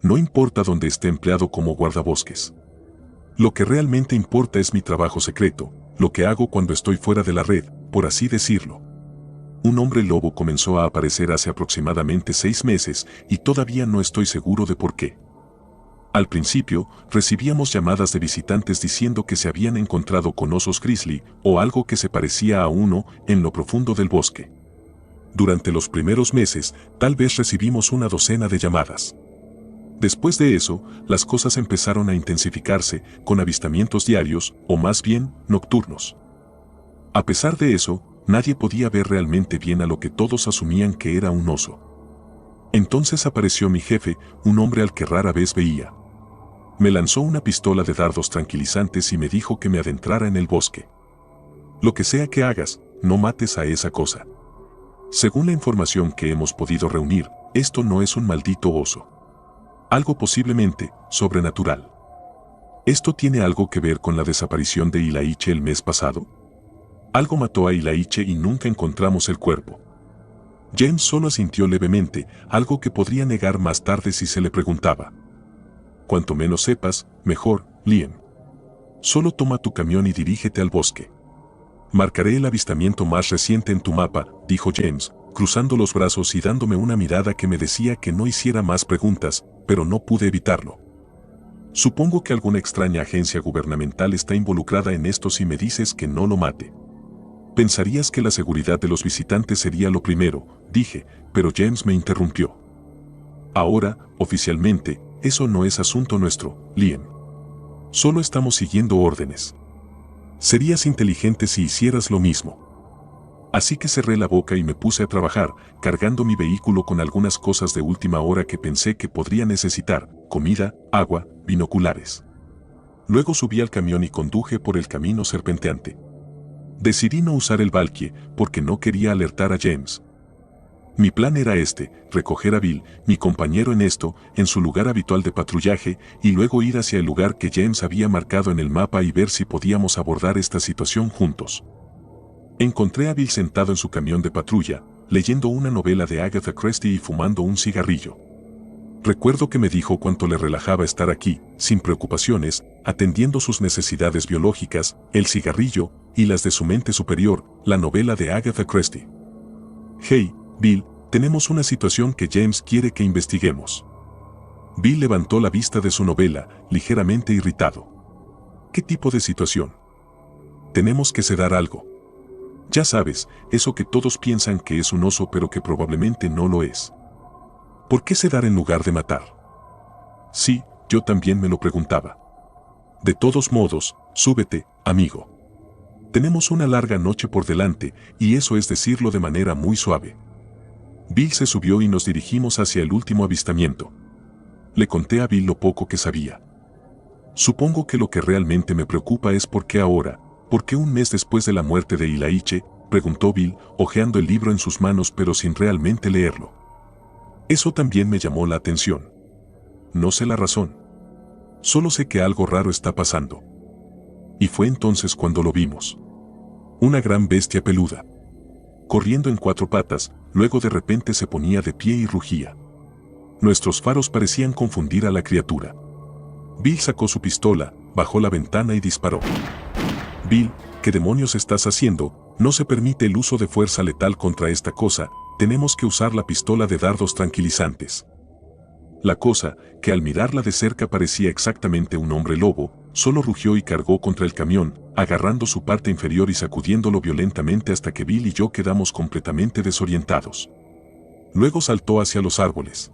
No importa dónde esté empleado como guardabosques. Lo que realmente importa es mi trabajo secreto, lo que hago cuando estoy fuera de la red, por así decirlo. Un hombre lobo comenzó a aparecer hace aproximadamente 6 meses y todavía no estoy seguro de por qué. Al principio, recibíamos llamadas de visitantes diciendo que se habían encontrado con osos grizzly o algo que se parecía a uno en lo profundo del bosque. Durante los primeros meses, tal vez recibimos una docena de llamadas. Después de eso, las cosas empezaron a intensificarse con avistamientos diarios, o más bien, nocturnos. A pesar de eso, nadie podía ver realmente bien a lo que todos asumían que era un oso. Entonces apareció mi jefe, un hombre al que rara vez veía. Me lanzó una pistola de dardos tranquilizantes y me dijo que me adentrara en el bosque. Lo que sea que hagas, no mates a esa cosa. Según la información que hemos podido reunir, esto no es un maldito oso. Algo posiblemente sobrenatural. ¿Esto tiene algo que ver con la desaparición de Ilaiche el mes pasado? Algo mató a Ilaiche y nunca encontramos el cuerpo. James solo asintió levemente, algo que podría negar más tarde si se le preguntaba. Cuanto menos sepas, mejor, Liam. Solo toma tu camión y dirígete al bosque. Marcaré el avistamiento más reciente en tu mapa, dijo James, cruzando los brazos y dándome una mirada que me decía que no hiciera más preguntas, pero no pude evitarlo. Supongo que alguna extraña agencia gubernamental está involucrada en esto si me dices que no lo mate. Pensarías que la seguridad de los visitantes sería lo primero, dije, pero James me interrumpió. Ahora, oficialmente, eso no es asunto nuestro, Liam. Solo estamos siguiendo órdenes. Serías inteligente si hicieras lo mismo. Así que cerré la boca y me puse a trabajar, cargando mi vehículo con algunas cosas de última hora que pensé que podría necesitar: comida, agua, binoculares. Luego subí al camión y conduje por el camino serpenteante. Decidí no usar el Valkyrie porque no quería alertar a James. Mi plan era recoger a Bill, mi compañero en esto, en su lugar habitual de patrullaje, y luego ir hacia el lugar que James había marcado en el mapa y ver si podíamos abordar esta situación juntos. Encontré a Bill sentado en su camión de patrulla, leyendo una novela de Agatha Christie y fumando un cigarrillo. Recuerdo que me dijo cuánto le relajaba estar aquí, sin preocupaciones, atendiendo sus necesidades biológicas, el cigarrillo, y las de su mente superior, la novela de Agatha Christie. Hey, Bill, tenemos una situación que James quiere que investiguemos. Bill levantó la vista de su novela, ligeramente irritado. ¿Qué tipo de situación? Tenemos que sedar algo. Ya sabes, eso que todos piensan que es un oso pero que probablemente no lo es. ¿Por qué sedar en lugar de matar? Sí, yo también me lo preguntaba. De todos modos, súbete, amigo. Tenemos una larga noche por delante, y eso es decirlo de manera muy suave. Bill se subió y nos dirigimos hacia el último avistamiento. Le conté a Bill lo poco que sabía. Supongo que lo que realmente me preocupa es por qué ahora, por qué un mes después de la muerte de Ilaiche, preguntó Bill, hojeando el libro en sus manos pero sin realmente leerlo. Eso también me llamó la atención. No sé la razón. Solo sé que algo raro está pasando. Y fue entonces cuando lo vimos. Una gran bestia peluda. Corriendo en 4 patas, luego de repente se ponía de pie y rugía. Nuestros faros parecían confundir a la criatura. Bill sacó su pistola, bajó la ventana y disparó. Bill, ¿qué demonios estás haciendo? No se permite el uso de fuerza letal contra esta cosa, tenemos que usar la pistola de dardos tranquilizantes. La cosa, que al mirarla de cerca parecía exactamente un hombre lobo, solo rugió y cargó contra el camión, agarrando su parte inferior y sacudiéndolo violentamente hasta que Bill y yo quedamos completamente desorientados. Luego saltó hacia los árboles.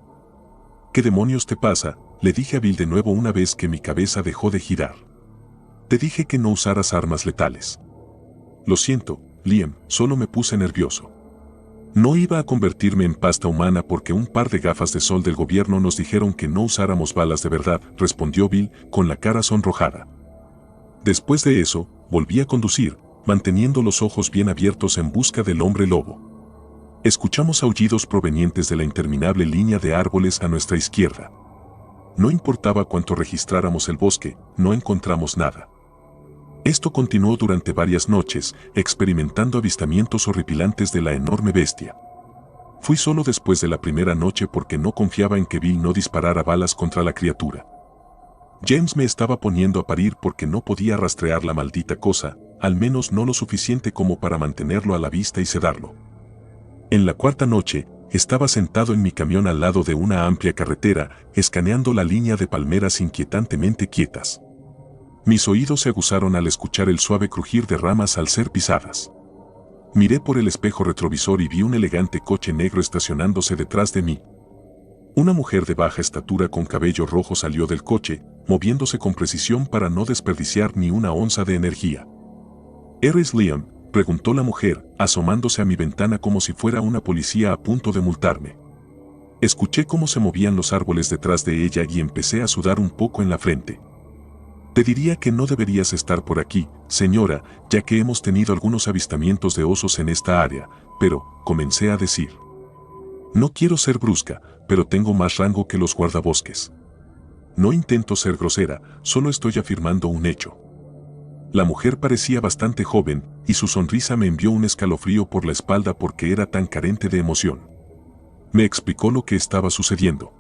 ¿Qué demonios te pasa?, le dije a Bill de nuevo una vez que mi cabeza dejó de girar. Te dije que no usaras armas letales. Lo siento, Liam, solo me puse nervioso. No iba a convertirme en pasta humana porque un par de gafas de sol del gobierno nos dijeron que no usáramos balas de verdad, respondió Bill, con la cara sonrojada. Después de eso, volví a conducir, manteniendo los ojos bien abiertos en busca del hombre lobo. Escuchamos aullidos provenientes de la interminable línea de árboles a nuestra izquierda. No importaba cuánto registráramos el bosque, no encontramos nada. Esto continuó durante varias noches, experimentando avistamientos horripilantes de la enorme bestia. Fui solo después de la primera noche porque no confiaba en que Bill no disparara balas contra la criatura. James me estaba poniendo a parir porque no podía rastrear la maldita cosa, al menos no lo suficiente como para mantenerlo a la vista y sedarlo. En la cuarta noche, estaba sentado en mi camión al lado de una amplia carretera, escaneando la línea de palmeras inquietantemente quietas. Mis oídos se aguzaron al escuchar el suave crujir de ramas al ser pisadas. Miré por el espejo retrovisor y vi un elegante coche negro estacionándose detrás de mí. Una mujer de baja estatura con cabello rojo salió del coche, moviéndose con precisión para no desperdiciar ni una onza de energía. ¿Eres Liam?, preguntó la mujer, asomándose a mi ventana como si fuera una policía a punto de multarme. Escuché cómo se movían los árboles detrás de ella y empecé a sudar un poco en la frente. Te diría que no deberías estar por aquí, señora, ya que hemos tenido algunos avistamientos de osos en esta área, pero, comencé a decir. No quiero ser brusca, pero tengo más rango que los guardabosques. No intento ser grosera, solo estoy afirmando un hecho. La mujer parecía bastante joven, y su sonrisa me envió un escalofrío por la espalda porque era tan carente de emoción. Me explicó lo que estaba sucediendo.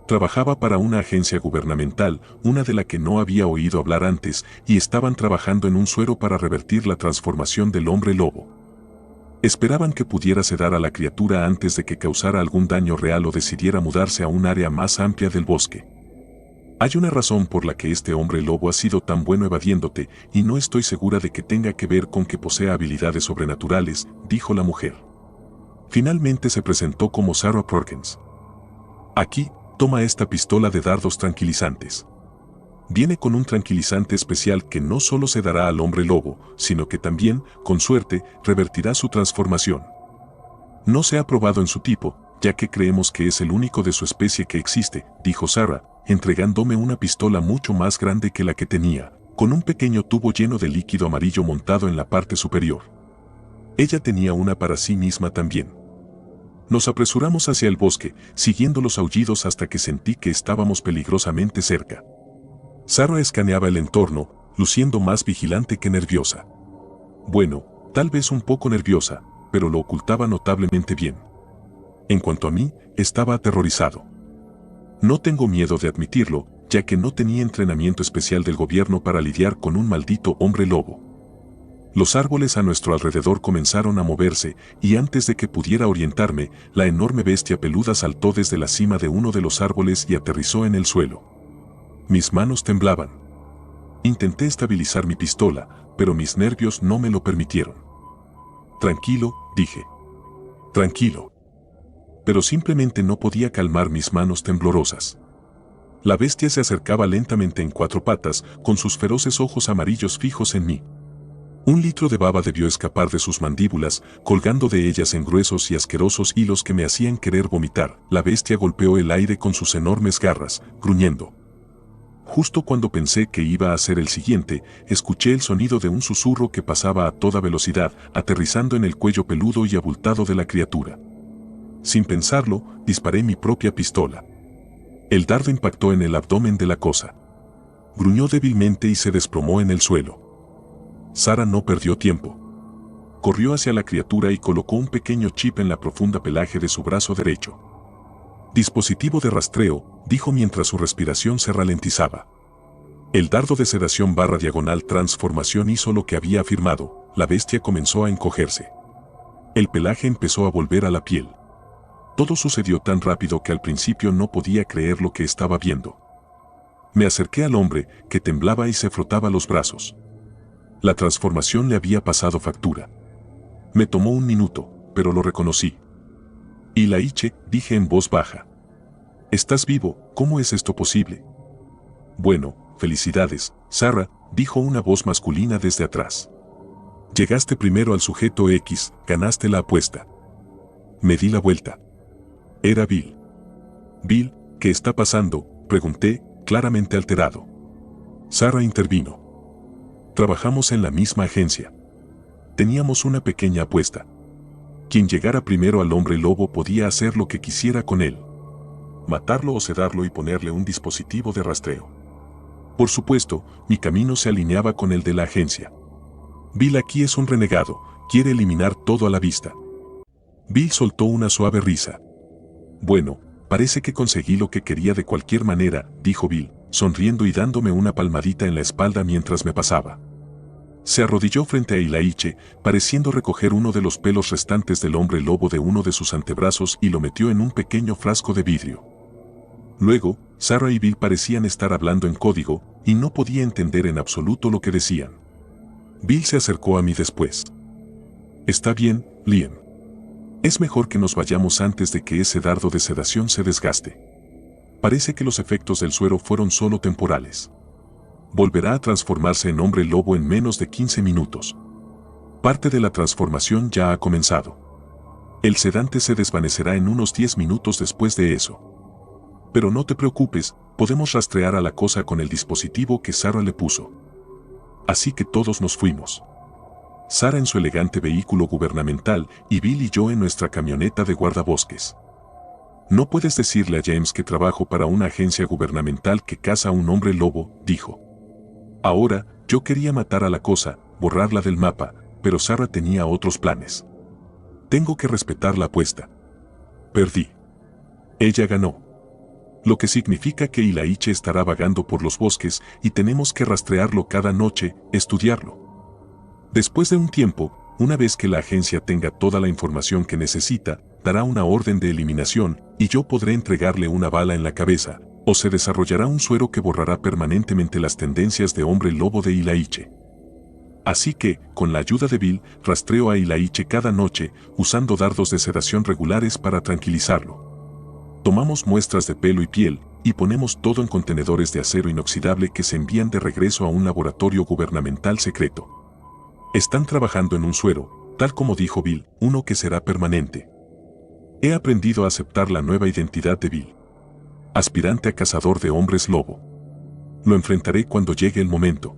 Trabajaba para una agencia gubernamental, una de la que no había oído hablar antes, y estaban trabajando en un suero para revertir la transformación del hombre lobo. Esperaban que pudiera sedar a la criatura antes de que causara algún daño real o decidiera mudarse a un área más amplia del bosque. Hay una razón por la que este hombre lobo ha sido tan bueno evadiéndote, y no estoy segura de que tenga que ver con que posea habilidades sobrenaturales, dijo la mujer. Finalmente se presentó como Sarah Perkins. Aquí, toma esta pistola de dardos tranquilizantes. Viene con un tranquilizante especial que no solo sedará al hombre lobo, sino que también, con suerte, revertirá su transformación. No se ha probado en su tipo, ya que creemos que es el único de su especie que existe, dijo Sarah, entregándome una pistola mucho más grande que la que tenía, con un pequeño tubo lleno de líquido amarillo montado en la parte superior. Ella tenía una para sí misma también. Nos apresuramos hacia el bosque, siguiendo los aullidos hasta que sentí que estábamos peligrosamente cerca. Sarah escaneaba el entorno, luciendo más vigilante que nerviosa. Bueno, tal vez un poco nerviosa, pero lo ocultaba notablemente bien. En cuanto a mí, estaba aterrorizado. No tengo miedo de admitirlo, ya que no tenía entrenamiento especial del gobierno para lidiar con un maldito hombre lobo. Los árboles a nuestro alrededor comenzaron a moverse, y antes de que pudiera orientarme, la enorme bestia peluda saltó desde la cima de uno de los árboles y aterrizó en el suelo. Mis manos temblaban. Intenté estabilizar mi pistola, pero mis nervios no me lo permitieron. Tranquilo, dije. Tranquilo. Pero simplemente no podía calmar mis manos temblorosas. La bestia se acercaba lentamente en 4 patas, con sus feroces ojos amarillos fijos en mí. 1 litro de baba debió escapar de sus mandíbulas, colgando de ellas en gruesos y asquerosos hilos que me hacían querer vomitar. La bestia golpeó el aire con sus enormes garras, gruñendo. Justo cuando pensé que iba a ser el siguiente, escuché el sonido de un susurro que pasaba a toda velocidad, aterrizando en el cuello peludo y abultado de la criatura. Sin pensarlo, disparé mi propia pistola. El dardo impactó en el abdomen de la cosa. Gruñó débilmente y se desplomó en el suelo. Sarah no perdió tiempo. Corrió hacia la criatura y colocó un pequeño chip en la profunda pelaje de su brazo derecho. Dispositivo de rastreo, dijo mientras su respiración se ralentizaba. El dardo de sedación / transformación hizo lo que había afirmado. La bestia comenzó a encogerse. El pelaje empezó a volver a la piel. Todo sucedió tan rápido que al principio no podía creer lo que estaba viendo. Me acerqué al hombre, que temblaba y se frotaba los brazos. La transformación le había pasado factura. Me tomó 1 minuto, pero lo reconocí. Y la hice, dije en voz baja. ¿Estás vivo? ¿Cómo es esto posible? Bueno, felicidades, Sarah, dijo una voz masculina desde atrás. Llegaste primero al sujeto X, ganaste la apuesta. Me di la vuelta. Era Bill. Bill, ¿qué está pasando?, pregunté, claramente alterado. Sarah intervino. Trabajamos en la misma agencia. Teníamos una pequeña apuesta. Quien llegara primero al hombre lobo podía hacer lo que quisiera con él. Matarlo o sedarlo y ponerle un dispositivo de rastreo. Por supuesto, mi camino se alineaba con el de la agencia. Bill aquí es un renegado, quiere eliminar todo a la vista. Bill soltó una suave risa. Bueno, parece que conseguí lo que quería de cualquier manera, dijo Bill, sonriendo y dándome una palmadita en la espalda mientras me pasaba. Se arrodilló frente a Ilaiche, pareciendo recoger uno de los pelos restantes del hombre lobo de uno de sus antebrazos y lo metió en un pequeño frasco de vidrio. Luego, Sarah y Bill parecían estar hablando en código, y no podía entender en absoluto lo que decían. Bill se acercó a mí después. «Está bien, Liam. Es mejor que nos vayamos antes de que ese dardo de sedación se desgaste. Parece que los efectos del suero fueron solo temporales. Volverá a transformarse en hombre lobo en menos de 15 minutos. Parte de la transformación ya ha comenzado. El sedante se desvanecerá en unos 10 minutos después de eso. Pero no te preocupes, podemos rastrear a la cosa con el dispositivo que Sarah le puso». Así que todos nos fuimos. Sarah en su elegante vehículo gubernamental y Bill y yo en nuestra camioneta de guardabosques. «No puedes decirle a James que trabajo para una agencia gubernamental que caza a un hombre lobo», dijo. Ahora, yo quería matar a la cosa, borrarla del mapa, pero Sarah tenía otros planes. Tengo que respetar la apuesta. Perdí. Ella ganó. Lo que significa que Ilaiche estará vagando por los bosques y tenemos que rastrearlo cada noche, estudiarlo. Después de un tiempo, una vez que la agencia tenga toda la información que necesita, dará una orden de eliminación y yo podré entregarle una bala en la cabeza, o se desarrollará un suero que borrará permanentemente las tendencias de hombre lobo de Ilaiche. Así que, con la ayuda de Bill, rastreo a Ilaiche cada noche, usando dardos de sedación regulares para tranquilizarlo. Tomamos muestras de pelo y piel, y ponemos todo en contenedores de acero inoxidable que se envían de regreso a un laboratorio gubernamental secreto. Están trabajando en un suero, tal como dijo Bill, uno que será permanente. He aprendido a aceptar la nueva identidad de Bill. Aspirante a cazador de hombres lobo. Lo enfrentaré cuando llegue el momento.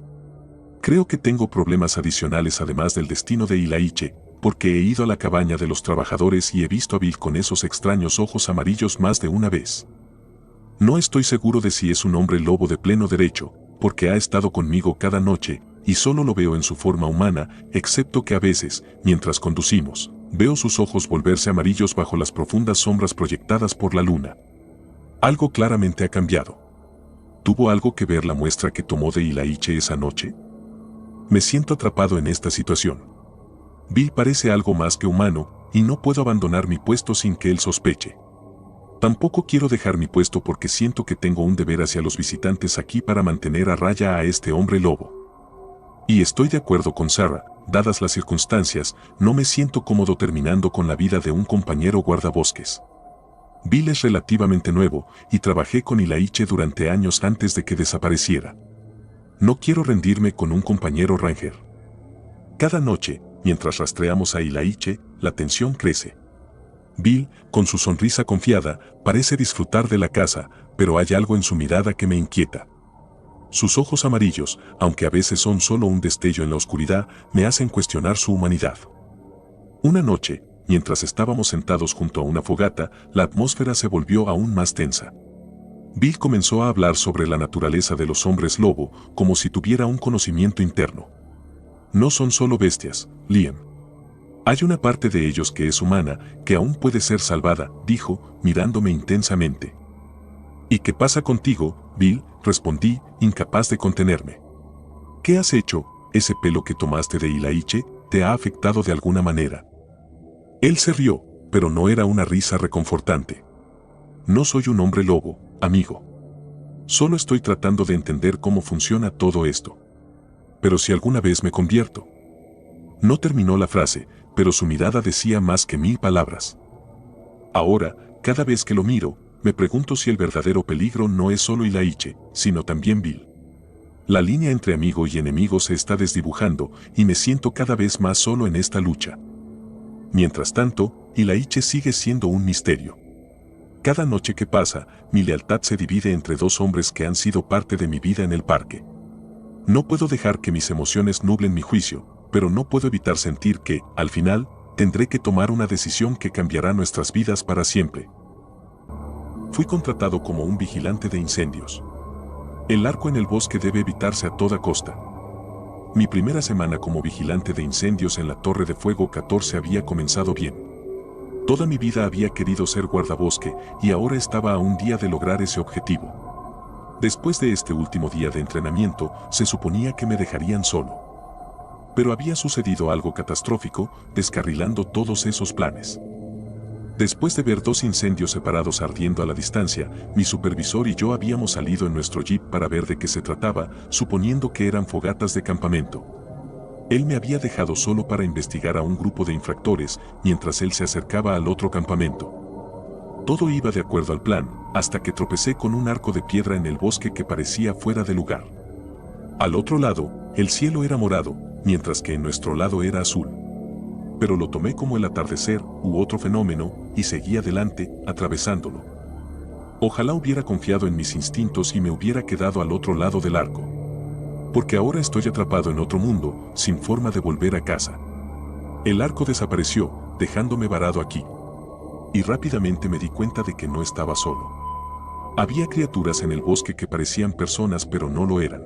Creo que tengo problemas adicionales además del destino de Ilaiche, porque he ido a la cabaña de los trabajadores y he visto a Bill con esos extraños ojos amarillos más de una vez. No estoy seguro de si es un hombre lobo de pleno derecho, porque ha estado conmigo cada noche, y solo lo veo en su forma humana, excepto que a veces, mientras conducimos, veo sus ojos volverse amarillos bajo las profundas sombras proyectadas por la luna. Algo claramente ha cambiado. ¿Tuvo algo que ver la muestra que tomó de Ilaiche esa noche? Me siento atrapado en esta situación. Bill parece algo más que humano, y no puedo abandonar mi puesto sin que él sospeche. Tampoco quiero dejar mi puesto porque siento que tengo un deber hacia los visitantes aquí para mantener a raya a este hombre lobo. Y estoy de acuerdo con Sarah, dadas las circunstancias, no me siento cómodo terminando con la vida de un compañero guardabosques. Bill es relativamente nuevo, y trabajé con Ilaiche durante años antes de que desapareciera. No quiero rendirme con un compañero ranger. Cada noche, mientras rastreamos a Ilaiche, la tensión crece. Bill, con su sonrisa confiada, parece disfrutar de la caza, pero hay algo en su mirada que me inquieta. Sus ojos amarillos, aunque a veces son solo un destello en la oscuridad, me hacen cuestionar su humanidad. Una noche, mientras estábamos sentados junto a una fogata, la atmósfera se volvió aún más tensa. Bill comenzó a hablar sobre la naturaleza de los hombres lobo, como si tuviera un conocimiento interno. No son solo bestias, Liam. Hay una parte de ellos que es humana, que aún puede ser salvada, dijo, mirándome intensamente. ¿Y qué pasa contigo, Bill?, respondí, incapaz de contenerme. ¿Qué has hecho? ¿Ese pelo que tomaste de Ilaiche te ha afectado de alguna manera? Él se rió, pero no era una risa reconfortante. No soy un hombre lobo, amigo. Solo estoy tratando de entender cómo funciona todo esto. Pero si alguna vez me convierto. No terminó la frase, pero su mirada decía más que 1000 palabras. Ahora, cada vez que lo miro, me pregunto si el verdadero peligro no es solo Ilaiche, sino también Bill. La línea entre amigo y enemigo se está desdibujando y me siento cada vez más solo en esta lucha. Mientras tanto, Ilaiche sigue siendo un misterio. Cada noche que pasa, mi lealtad se divide entre dos hombres que han sido parte de mi vida en el parque. No puedo dejar que mis emociones nublen mi juicio, pero no puedo evitar sentir que, al final, tendré que tomar una decisión que cambiará nuestras vidas para siempre. Fui contratado como un vigilante de incendios. El arco en el bosque debe evitarse a toda costa. Mi primera semana como vigilante de incendios en la Torre de Fuego 14 había comenzado bien. Toda mi vida había querido ser guardabosque y ahora estaba a un día de lograr ese objetivo. Después de este último día de entrenamiento, se suponía que me dejarían solo. Pero había sucedido algo catastrófico, descarrilando todos esos planes. Después de ver 2 incendios separados ardiendo a la distancia, mi supervisor y yo habíamos salido en nuestro jeep para ver de qué se trataba, suponiendo que eran fogatas de campamento. Él me había dejado solo para investigar a un grupo de infractores mientras él se acercaba al otro campamento. Todo iba de acuerdo al plan, hasta que tropecé con un arco de piedra en el bosque que parecía fuera de lugar. Al otro lado, el cielo era morado, mientras que en nuestro lado era azul. Pero lo tomé como el atardecer u otro fenómeno y seguí adelante, atravesándolo. Ojalá hubiera confiado en mis instintos y me hubiera quedado al otro lado del arco. Porque ahora estoy atrapado en otro mundo, sin forma de volver a casa. El arco desapareció, dejándome varado aquí. Y rápidamente me di cuenta de que no estaba solo. Había criaturas en el bosque que parecían personas pero no lo eran.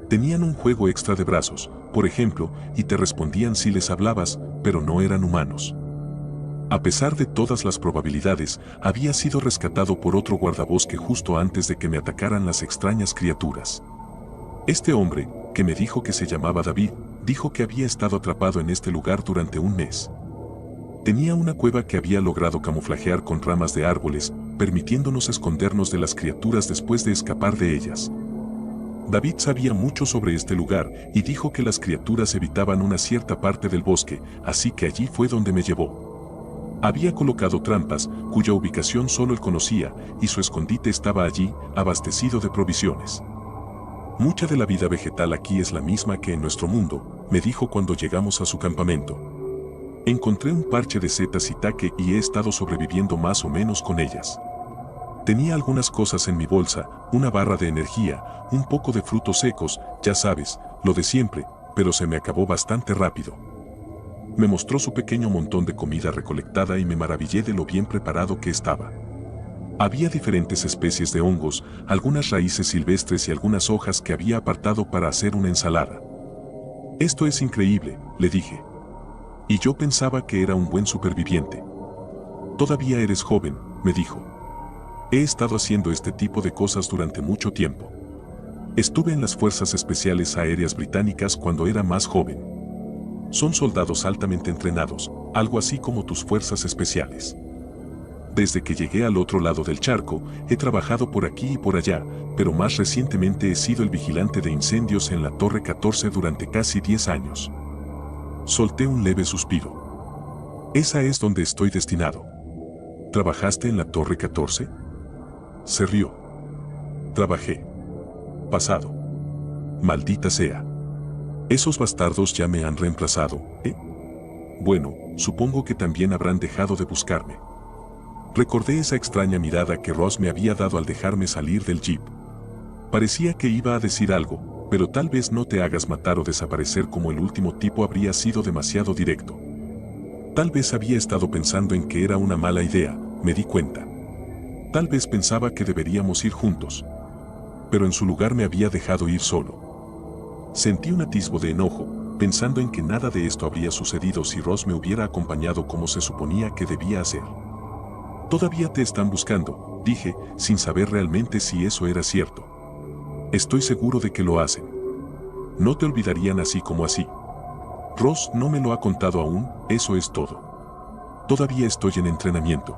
Tenían un juego extra de brazos, por ejemplo, y te respondían si les hablabas, pero no eran humanos. A pesar de todas las probabilidades, había sido rescatado por otro guardabosque justo antes de que me atacaran las extrañas criaturas. Este hombre, que me dijo que se llamaba David, dijo que había estado atrapado en este lugar durante un mes. Tenía una cueva que había logrado camuflajear con ramas de árboles, permitiéndonos escondernos de las criaturas después de escapar de ellas. David sabía mucho sobre este lugar y dijo que las criaturas evitaban una cierta parte del bosque, así que allí fue donde me llevó. Había colocado trampas, cuya ubicación solo él conocía, y su escondite estaba allí, abastecido de provisiones. Mucha de la vida vegetal aquí es la misma que en nuestro mundo, me dijo cuando llegamos a su campamento. Encontré un parche de setas shiitake y he estado sobreviviendo más o menos con ellas. Tenía algunas cosas en mi bolsa, una barra de energía, un poco de frutos secos, ya sabes, lo de siempre, pero se me acabó bastante rápido. Me mostró su pequeño montón de comida recolectada y me maravillé de lo bien preparado que estaba. Había diferentes especies de hongos, algunas raíces silvestres y algunas hojas que había apartado para hacer una ensalada. Esto es increíble, le dije. Y yo pensaba que era un buen superviviente. Todavía eres joven, me dijo. He estado haciendo este tipo de cosas durante mucho tiempo. Estuve en las Fuerzas Especiales Aéreas Británicas cuando era más joven. Son soldados altamente entrenados, algo así como tus fuerzas especiales. Desde que llegué al otro lado del charco, he trabajado por aquí y por allá, pero más recientemente he sido el vigilante de incendios en la Torre 14 durante casi 10 años. Solté un leve suspiro. Esa es donde estoy destinado. ¿Trabajaste en la Torre 14? Se rió. Trabajé. Pasado. Maldita sea. Esos bastardos ya me han reemplazado, ¿eh? Bueno, supongo que también habrán dejado de buscarme. Recordé esa extraña mirada que Ross me había dado al dejarme salir del jeep. Parecía que iba a decir algo, pero tal vez no te hagas matar o desaparecer como el último tipo habría sido demasiado directo. Tal vez había estado pensando en que era una mala idea, me di cuenta. Tal vez pensaba que deberíamos ir juntos. Pero en su lugar me había dejado ir solo. Sentí un atisbo de enojo, pensando en que nada de esto habría sucedido si Ross me hubiera acompañado como se suponía que debía hacer. Todavía te están buscando, dije, sin saber realmente si eso era cierto. Estoy seguro de que lo hacen. No te olvidarían así como así. Ross no me lo ha contado aún, eso es todo. Todavía estoy en entrenamiento.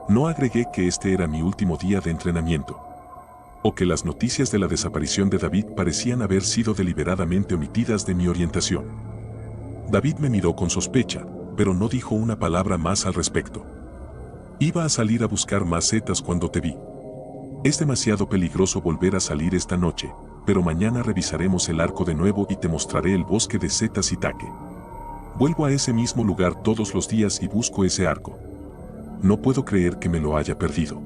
No agregué que este era mi último día de entrenamiento. O que las noticias de la desaparición de David parecían haber sido deliberadamente omitidas de mi orientación. David me miró con sospecha, pero no dijo una palabra más al respecto. Iba a salir a buscar más setas cuando te vi. Es demasiado peligroso volver a salir esta noche, pero mañana revisaremos el arco de nuevo y te mostraré el bosque de setas shiitake. Vuelvo a ese mismo lugar todos los días y busco ese arco. No puedo creer que me lo haya perdido.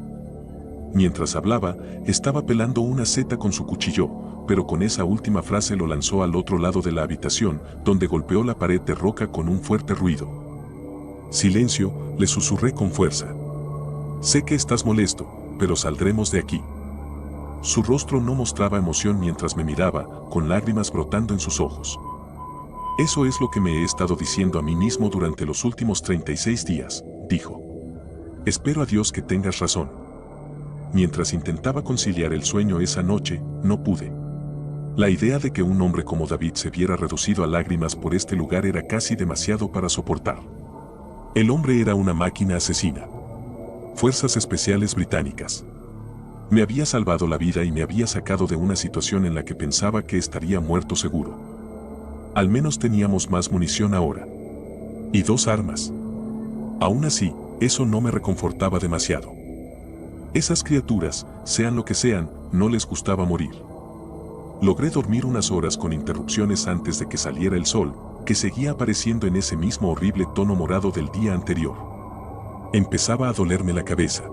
Mientras hablaba, estaba pelando una seta con su cuchillo, pero con esa última frase lo lanzó al otro lado de la habitación, donde golpeó la pared de roca con un fuerte ruido. Silencio, le susurré con fuerza. Sé que estás molesto, pero saldremos de aquí. Su rostro no mostraba emoción mientras me miraba, con lágrimas brotando en sus ojos. Eso es lo que me he estado diciendo a mí mismo durante los últimos 36 días, dijo. Espero a Dios que tengas razón. Mientras intentaba conciliar el sueño esa noche, no pude. La idea de que un hombre como David se viera reducido a lágrimas por este lugar era casi demasiado para soportar. El hombre era una máquina asesina. Fuerzas especiales británicas. Me había salvado la vida y me había sacado de una situación en la que pensaba que estaría muerto seguro. Al menos teníamos más munición ahora. Y 2 armas. Aún así, eso no me reconfortaba demasiado. Esas criaturas, sean lo que sean, no les gustaba morir. Logré dormir unas horas con interrupciones antes de que saliera el sol, que seguía apareciendo en ese mismo horrible tono morado del día anterior. Empezaba a dolerme la cabeza.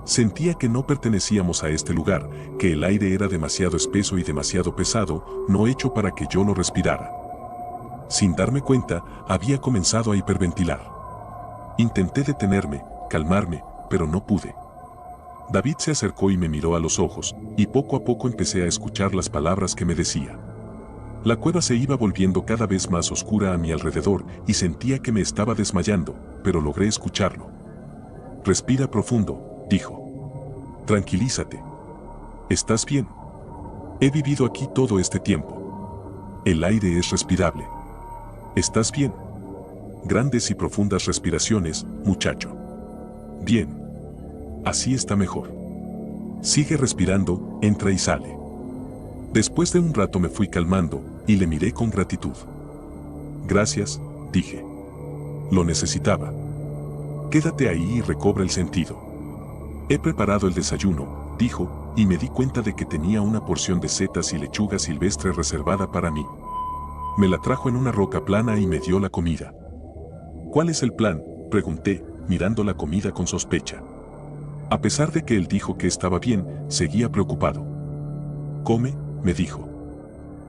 Sentía que no pertenecíamos a este lugar, que el aire era demasiado espeso y demasiado pesado, no hecho para que yo lo respirara. Sin darme cuenta, había comenzado a hiperventilar. Intenté detenerme, calmarme, pero no pude. David se acercó y me miró a los ojos, y poco a poco empecé a escuchar las palabras que me decía. La cueva se iba volviendo cada vez más oscura a mi alrededor y sentía que me estaba desmayando, pero logré escucharlo. Respira profundo, dijo. Tranquilízate. ¿Estás bien? He vivido aquí todo este tiempo. El aire es respirable. ¿Estás bien? Grandes y profundas respiraciones, muchacho. Bien. Así está mejor. Sigue respirando, entra y sale. Después de un rato me fui calmando y le miré con gratitud. Gracias, dije. Lo necesitaba. Quédate ahí y recobra el sentido. He preparado el desayuno, dijo, y me di cuenta de que tenía una porción de setas y lechuga silvestre reservada para mí. Me la trajo en una roca plana y me dio la comida. ¿Cuál es el plan?, pregunté, mirando la comida con sospecha. A pesar de que él dijo que estaba bien, seguía preocupado. Come, me dijo.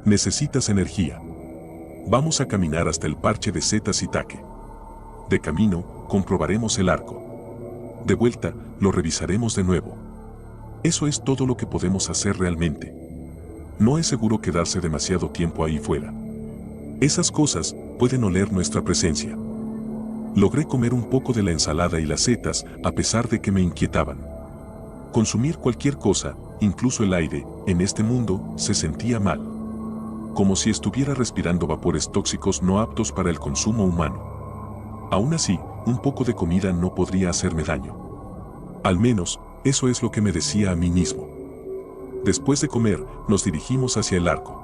Necesitas energía. Vamos a caminar hasta el parche de setas y taque. De camino, comprobaremos el arco. De vuelta, lo revisaremos de nuevo. Eso es todo lo que podemos hacer realmente. No es seguro quedarse demasiado tiempo ahí fuera. Esas cosas pueden oler nuestra presencia. Logré comer un poco de la ensalada y las setas, a pesar de que me inquietaban. Consumir cualquier cosa, incluso el aire, en este mundo, se sentía mal. Como si estuviera respirando vapores tóxicos no aptos para el consumo humano. Aún así, un poco de comida no podría hacerme daño. Al menos, eso es lo que me decía a mí mismo. Después de comer, nos dirigimos hacia el arco.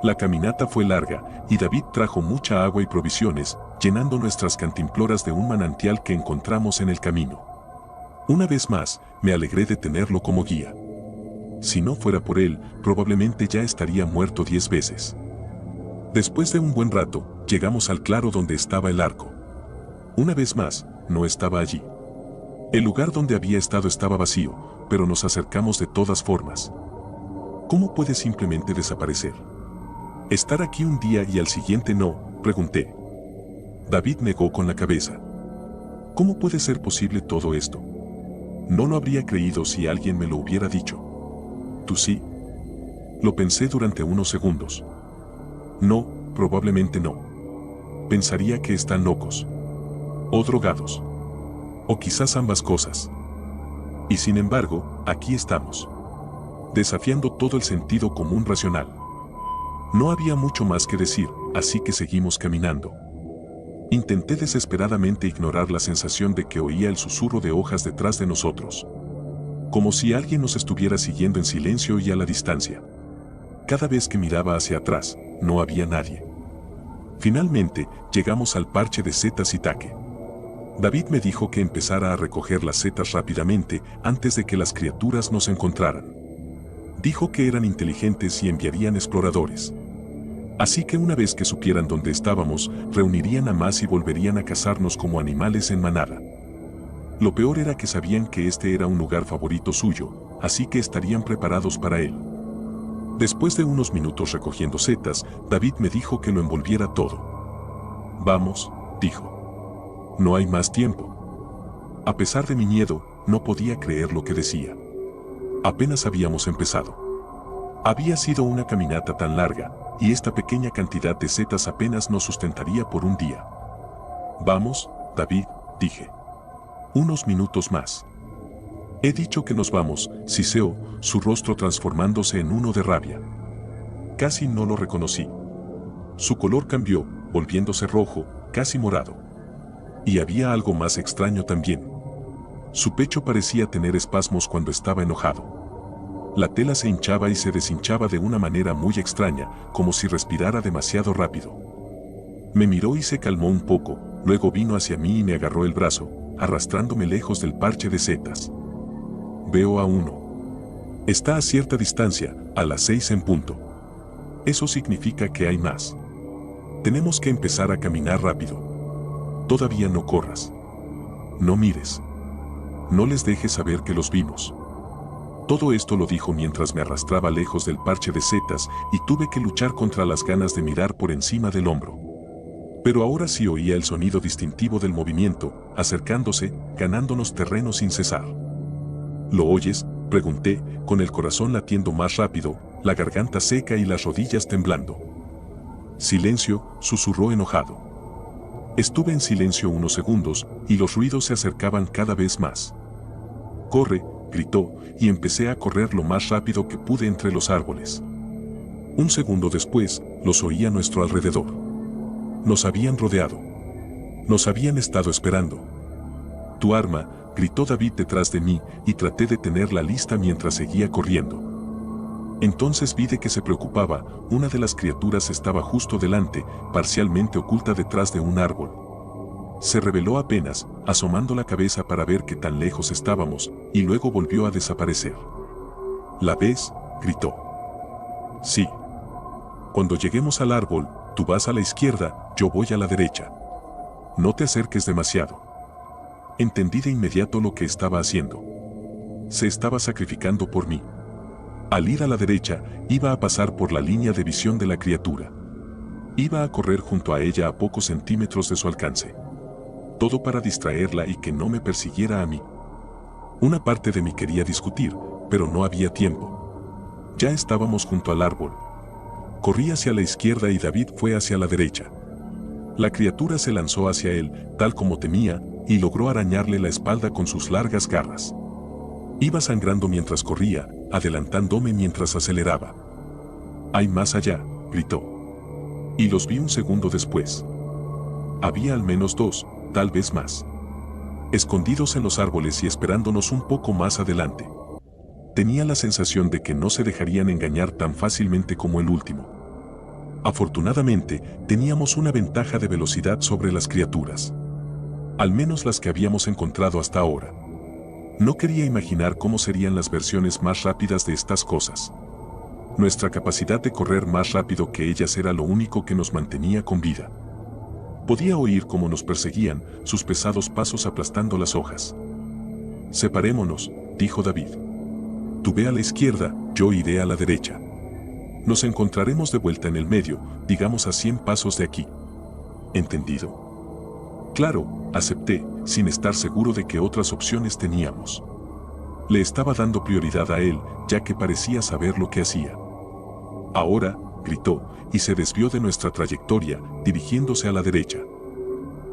La caminata fue larga, y David trajo mucha agua y provisiones, llenando nuestras cantimploras de un manantial que encontramos en el camino. Una vez más, me alegré de tenerlo como guía. Si no fuera por él, probablemente ya estaría muerto 10 veces. Después de un buen rato, llegamos al claro donde estaba el arco. Una vez más, no estaba allí. El lugar donde había estado estaba vacío, pero nos acercamos de todas formas. ¿Cómo puede simplemente desaparecer? ¿Estar aquí un día y al siguiente no?, pregunté. David negó con la cabeza. ¿Cómo puede ser posible todo esto? No lo habría creído si alguien me lo hubiera dicho. ¿Tú sí? Lo pensé durante unos segundos. No, probablemente no. Pensaría que están locos. O drogados. O quizás ambas cosas. Y sin embargo, aquí estamos. Desafiando todo el sentido común racional. No había mucho más que decir, así que seguimos caminando. Intenté desesperadamente ignorar la sensación de que oía el susurro de hojas detrás de nosotros. Como si alguien nos estuviera siguiendo en silencio y a la distancia. Cada vez que miraba hacia atrás, no había nadie. Finalmente, llegamos al parche de setas y taque. David me dijo que empezara a recoger las setas rápidamente antes de que las criaturas nos encontraran. Dijo que eran inteligentes y enviarían exploradores. Así que una vez que supieran dónde estábamos, reunirían a más y volverían a cazarnos como animales en manada. Lo peor era que sabían que este era un lugar favorito suyo, así que estarían preparados para él. Después de unos minutos recogiendo setas, David me dijo que lo envolviera todo. Vamos, dijo. No hay más tiempo. A pesar de mi miedo, no podía creer lo que decía. Apenas habíamos empezado. Había sido una caminata tan larga, y esta pequeña cantidad de setas apenas nos sustentaría por un día. Vamos, David, dije. Unos minutos más. He dicho que nos vamos, siseó, su rostro transformándose en uno de rabia. Casi no lo reconocí. Su color cambió, volviéndose rojo, casi morado. Y había algo más extraño también. Su pecho parecía tener espasmos cuando estaba enojado. La tela se hinchaba y se deshinchaba de una manera muy extraña, como si respirara demasiado rápido. Me miró y se calmó un poco, luego vino hacia mí y me agarró el brazo, arrastrándome lejos del parche de setas. Veo a uno. Está a cierta distancia, a las 6 en punto. Eso significa que hay más. Tenemos que empezar a caminar rápido. Todavía no corras. No mires. No les dejes saber que los vimos. Todo esto lo dijo mientras me arrastraba lejos del parche de setas y tuve que luchar contra las ganas de mirar por encima del hombro. Pero ahora sí oía el sonido distintivo del movimiento, acercándose, ganándonos terreno sin cesar. ¿Lo oyes?, pregunté, con el corazón latiendo más rápido, la garganta seca y las rodillas temblando. Silencio, susurró enojado. Estuve en silencio unos segundos, y los ruidos se acercaban cada vez más. «Corre», gritó, y empecé a correr lo más rápido que pude entre los árboles. Un segundo después, los oí a nuestro alrededor. Nos habían rodeado. Nos habían estado esperando. «Tu arma», gritó David detrás de mí, y traté de tenerla lista mientras seguía corriendo. Entonces vi de que se preocupaba, una de las criaturas estaba justo delante, parcialmente oculta detrás de un árbol. Se reveló apenas, asomando la cabeza para ver qué tan lejos estábamos, y luego volvió a desaparecer. «¿La ves?», gritó. «Sí. Cuando lleguemos al árbol, tú vas a la izquierda, yo voy a la derecha. No te acerques demasiado». Entendí de inmediato lo que estaba haciendo. Se estaba sacrificando por mí. Al ir a la derecha, iba a pasar por la línea de visión de la criatura. Iba a correr junto a ella a pocos centímetros de su alcance. Todo para distraerla y que no me persiguiera a mí. Una parte de mí quería discutir, pero no había tiempo. Ya estábamos junto al árbol. Corrí hacia la izquierda y David fue hacia la derecha. La criatura se lanzó hacia él, tal como temía, y logró arañarle la espalda con sus largas garras. Iba sangrando mientras corría, adelantándome mientras aceleraba. «Hay más allá», gritó. Y los vi un segundo después. Había al menos 2, tal vez más. Escondidos en los árboles y esperándonos un poco más adelante. Tenía la sensación de que no se dejarían engañar tan fácilmente como el último. Afortunadamente, teníamos una ventaja de velocidad sobre las criaturas. Al menos las que habíamos encontrado hasta ahora. No quería imaginar cómo serían las versiones más rápidas de estas cosas. Nuestra capacidad de correr más rápido que ellas era lo único que nos mantenía con vida. Podía oír cómo nos perseguían, sus pesados pasos aplastando las hojas. «Separémonos», dijo David. «Tú ve a la izquierda, yo iré a la derecha. Nos encontraremos de vuelta en el medio, digamos a 100 pasos de aquí. ¿Entendido?» «Claro», acepté, sin estar seguro de qué otras opciones teníamos. Le estaba dando prioridad a él, ya que parecía saber lo que hacía. «Ahora», gritó, y se desvió de nuestra trayectoria, dirigiéndose a la derecha.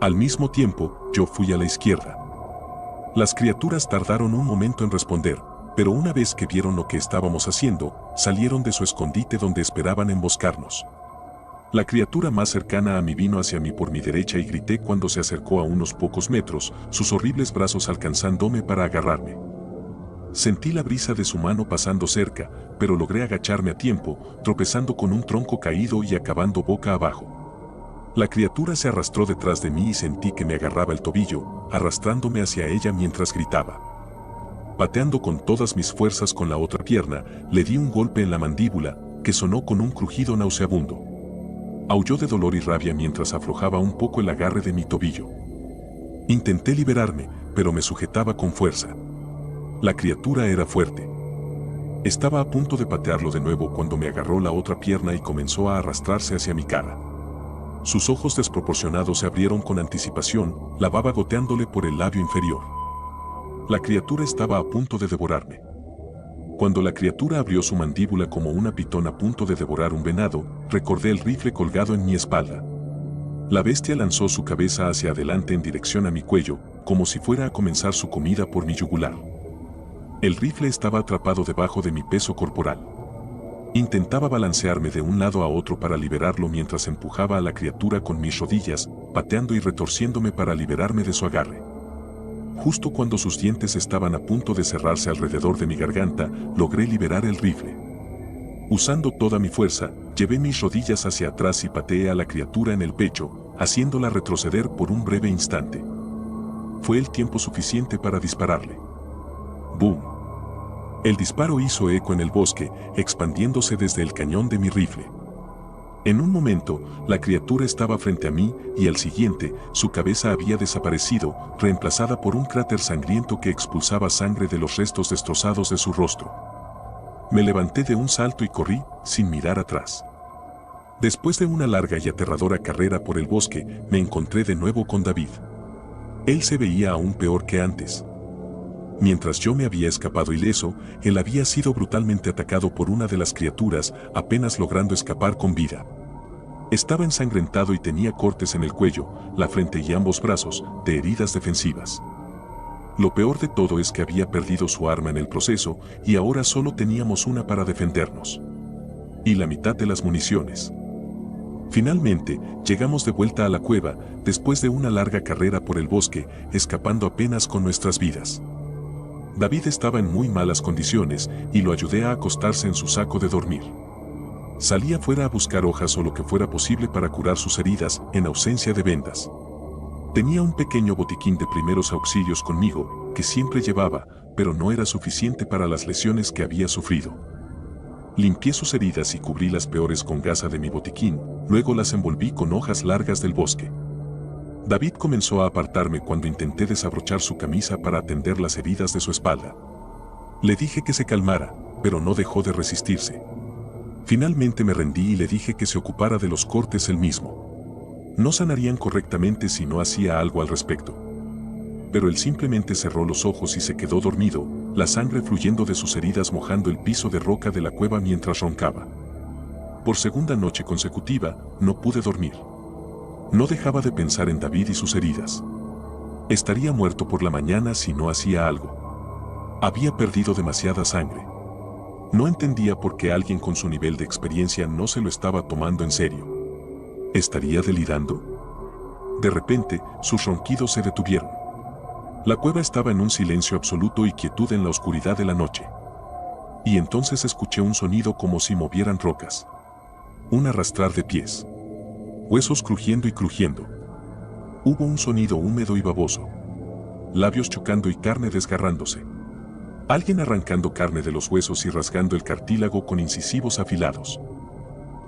Al mismo tiempo, yo fui a la izquierda. Las criaturas tardaron un momento en responder, pero una vez que vieron lo que estábamos haciendo, salieron de su escondite donde esperaban emboscarnos. La criatura más cercana a mí vino hacia mí por mi derecha y grité cuando se acercó a unos pocos metros, sus horribles brazos alcanzándome para agarrarme. Sentí la brisa de su mano pasando cerca, pero logré agacharme a tiempo, tropezando con un tronco caído y acabando boca abajo. La criatura se arrastró detrás de mí y sentí que me agarraba el tobillo, arrastrándome hacia ella mientras gritaba. Pateando con todas mis fuerzas con la otra pierna, le di un golpe en la mandíbula, que sonó con un crujido nauseabundo. Aulló de dolor y rabia mientras aflojaba un poco el agarre de mi tobillo. Intenté liberarme, pero me sujetaba con fuerza. La criatura era fuerte. Estaba a punto de patearlo de nuevo cuando me agarró la otra pierna y comenzó a arrastrarse hacia mi cara. Sus ojos desproporcionados se abrieron con anticipación, la baba goteándole por el labio inferior. La criatura estaba a punto de devorarme. Cuando la criatura abrió su mandíbula como una pitón a punto de devorar un venado, recordé el rifle colgado en mi espalda. La bestia lanzó su cabeza hacia adelante en dirección a mi cuello, como si fuera a comenzar su comida por mi yugular. El rifle estaba atrapado debajo de mi peso corporal. Intentaba balancearme de un lado a otro para liberarlo mientras empujaba a la criatura con mis rodillas, pateando y retorciéndome para liberarme de su agarre. Justo cuando sus dientes estaban a punto de cerrarse alrededor de mi garganta, logré liberar el rifle. Usando toda mi fuerza, llevé mis rodillas hacia atrás y pateé a la criatura en el pecho, haciéndola retroceder por un breve instante. Fue el tiempo suficiente para dispararle. ¡Boom! El disparo hizo eco en el bosque, expandiéndose desde el cañón de mi rifle. En un momento, la criatura estaba frente a mí y al siguiente, su cabeza había desaparecido, reemplazada por un cráter sangriento que expulsaba sangre de los restos destrozados de su rostro. Me levanté de un salto y corrí, sin mirar atrás. Después de una larga y aterradora carrera por el bosque, me encontré de nuevo con David. Él se veía aún peor que antes. Mientras yo me había escapado ileso, él había sido brutalmente atacado por una de las criaturas, apenas logrando escapar con vida. Estaba ensangrentado y tenía cortes en el cuello, la frente y ambos brazos, de heridas defensivas. Lo peor de todo es que había perdido su arma en el proceso y ahora solo teníamos una para defendernos. Y la mitad de las municiones. Finalmente, llegamos de vuelta a la cueva, después de una larga carrera por el bosque, escapando apenas con nuestras vidas. David estaba en muy malas condiciones y lo ayudé a acostarse en su saco de dormir. Salí afuera a buscar hojas o lo que fuera posible para curar sus heridas en ausencia de vendas. Tenía un pequeño botiquín de primeros auxilios conmigo, que siempre llevaba, pero no era suficiente para las lesiones que había sufrido. Limpié sus heridas y cubrí las peores con gasa de mi botiquín, luego las envolví con hojas largas del bosque. David comenzó a apartarme cuando intenté desabrochar su camisa para atender las heridas de su espalda. Le dije que se calmara, pero no dejó de resistirse. Finalmente me rendí y le dije que se ocupara de los cortes él mismo. No sanarían correctamente si no hacía algo al respecto. Pero él simplemente cerró los ojos y se quedó dormido, la sangre fluyendo de sus heridas mojando el piso de roca de la cueva mientras roncaba. Por segunda noche consecutiva, no pude dormir. No dejaba de pensar en David y sus heridas. Estaría muerto por la mañana si no hacía algo. Había perdido demasiada sangre. No entendía por qué alguien con su nivel de experiencia no se lo estaba tomando en serio. ¿Estaría delirando? De repente, sus ronquidos se detuvieron. La cueva estaba en un silencio absoluto y quietud en la oscuridad de la noche. Y entonces escuché un sonido como si movieran rocas. Un arrastrar de pies. Huesos crujiendo y crujiendo. Hubo un sonido húmedo y baboso. Labios chocando y carne desgarrándose. Alguien arrancando carne de los huesos y rasgando el cartílago con incisivos afilados.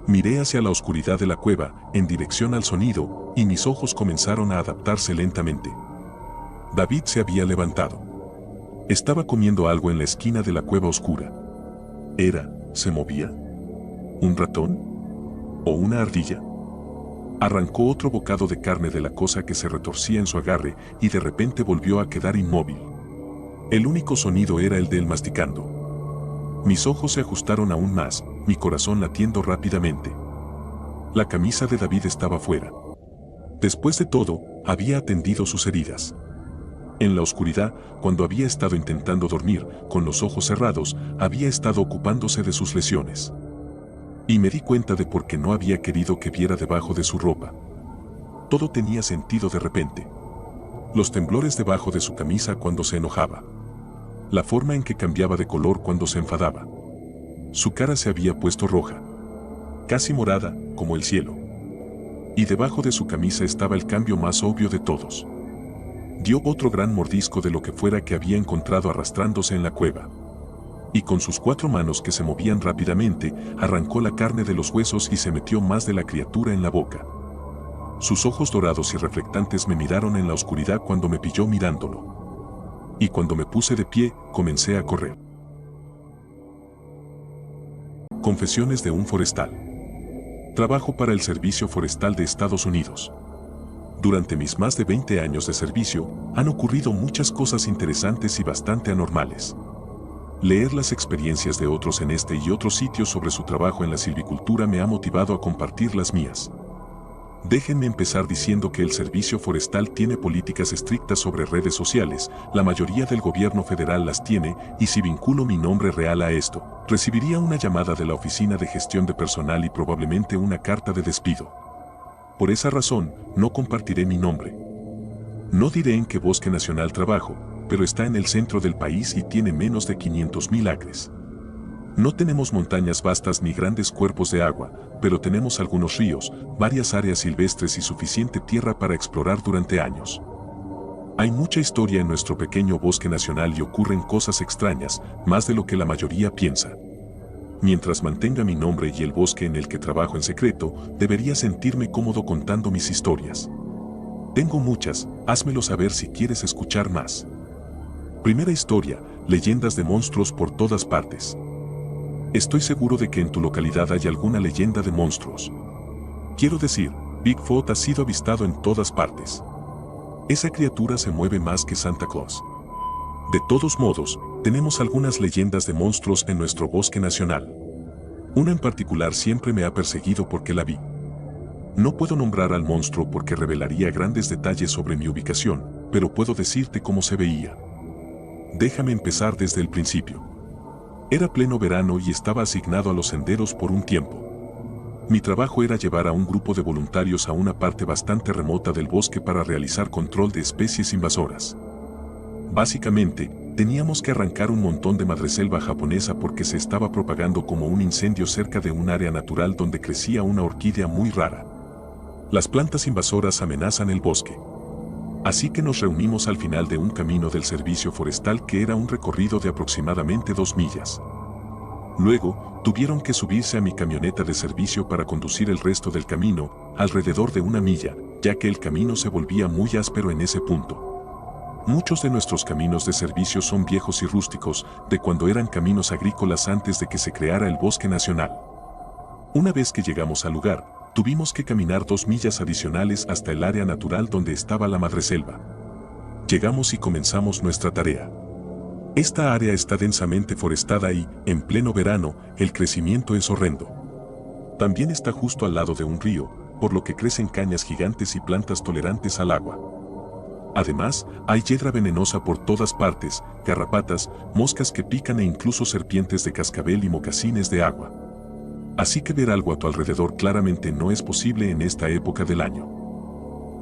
Miré hacia la oscuridad de la cueva, en dirección al sonido, y mis ojos comenzaron a adaptarse lentamente. David se había levantado. Estaba comiendo algo en la esquina de la cueva oscura. ¿Se movía? ¿Un ratón? ¿O una ardilla? Arrancó otro bocado de carne de la cosa que se retorcía en su agarre y de repente volvió a quedar inmóvil. El único sonido era el de él masticando. Mis ojos se ajustaron aún más, mi corazón latiendo rápidamente. La camisa de David estaba fuera. Después de todo, había atendido sus heridas. En la oscuridad, cuando había estado intentando dormir, con los ojos cerrados, había estado ocupándose de sus lesiones. Y me di cuenta de por qué no había querido que viera debajo de su ropa. Todo tenía sentido de repente. Los temblores debajo de su camisa cuando se enojaba. La forma en que cambiaba de color cuando se enfadaba. Su cara se había puesto roja. Casi morada, como el cielo. Y debajo de su camisa estaba el cambio más obvio de todos. Dio otro gran mordisco de lo que fuera que había encontrado arrastrándose en la cueva. Y con sus 4 manos que se movían rápidamente, arrancó la carne de los huesos y se metió más de la criatura en la boca. Sus ojos dorados y reflectantes me miraron en la oscuridad cuando me pilló mirándolo. Y cuando me puse de pie, comencé a correr. Confesiones de un forestal. Trabajo para el Servicio Forestal de Estados Unidos. Durante mis más de 20 años de servicio, han ocurrido muchas cosas interesantes y bastante anormales. Leer las experiencias de otros en este y otros sitios sobre su trabajo en la silvicultura me ha motivado a compartir las mías. Déjenme empezar diciendo que el Servicio Forestal tiene políticas estrictas sobre redes sociales, la mayoría del gobierno federal las tiene, y si vinculo mi nombre real a esto, recibiría una llamada de la Oficina de Gestión de Personal y probablemente una carta de despido. Por esa razón, no compartiré mi nombre. No diré en qué bosque nacional trabajo, pero está en el centro del país y tiene menos de 500,000 acres. No tenemos montañas vastas ni grandes cuerpos de agua, pero tenemos algunos ríos, varias áreas silvestres y suficiente tierra para explorar durante años. Hay mucha historia en nuestro pequeño bosque nacional y ocurren cosas extrañas, más de lo que la mayoría piensa. Mientras mantenga mi nombre y el bosque en el que trabajo en secreto, debería sentirme cómodo contando mis historias. Tengo muchas, házmelo saber si quieres escuchar más. Primera historia, leyendas de monstruos por todas partes. Estoy seguro de que en tu localidad hay alguna leyenda de monstruos. Quiero decir, Bigfoot ha sido avistado en todas partes. Esa criatura se mueve más que Santa Claus. De todos modos, tenemos algunas leyendas de monstruos en nuestro bosque nacional. Una en particular siempre me ha perseguido porque la vi. No puedo nombrar al monstruo porque revelaría grandes detalles sobre mi ubicación, pero puedo decirte cómo se veía. Déjame empezar desde el principio. Era pleno verano y estaba asignado a los senderos por un tiempo. Mi trabajo era llevar a un grupo de voluntarios a una parte bastante remota del bosque para realizar control de especies invasoras. Básicamente, teníamos que arrancar un montón de madreselva japonesa porque se estaba propagando como un incendio cerca de un área natural donde crecía una orquídea muy rara. Las plantas invasoras amenazan el bosque. Así que nos reunimos al final de un camino del servicio forestal que era un recorrido de aproximadamente 2 millas. Luego, tuvieron que subirse a mi camioneta de servicio para conducir el resto del camino, alrededor de 1 milla, ya que el camino se volvía muy áspero en ese punto. Muchos de nuestros caminos de servicio son viejos y rústicos, de cuando eran caminos agrícolas antes de que se creara el bosque nacional. Una vez que llegamos al lugar, tuvimos que caminar 2 millas adicionales hasta el área natural donde estaba la madreselva. Llegamos y comenzamos nuestra tarea. Esta área está densamente forestada y, en pleno verano, el crecimiento es horrendo. También está justo al lado de un río, por lo que crecen cañas gigantes y plantas tolerantes al agua. Además, hay hiedra venenosa por todas partes, garrapatas, moscas que pican e incluso serpientes de cascabel y mocasines de agua. Así que ver algo a tu alrededor claramente no es posible en esta época del año.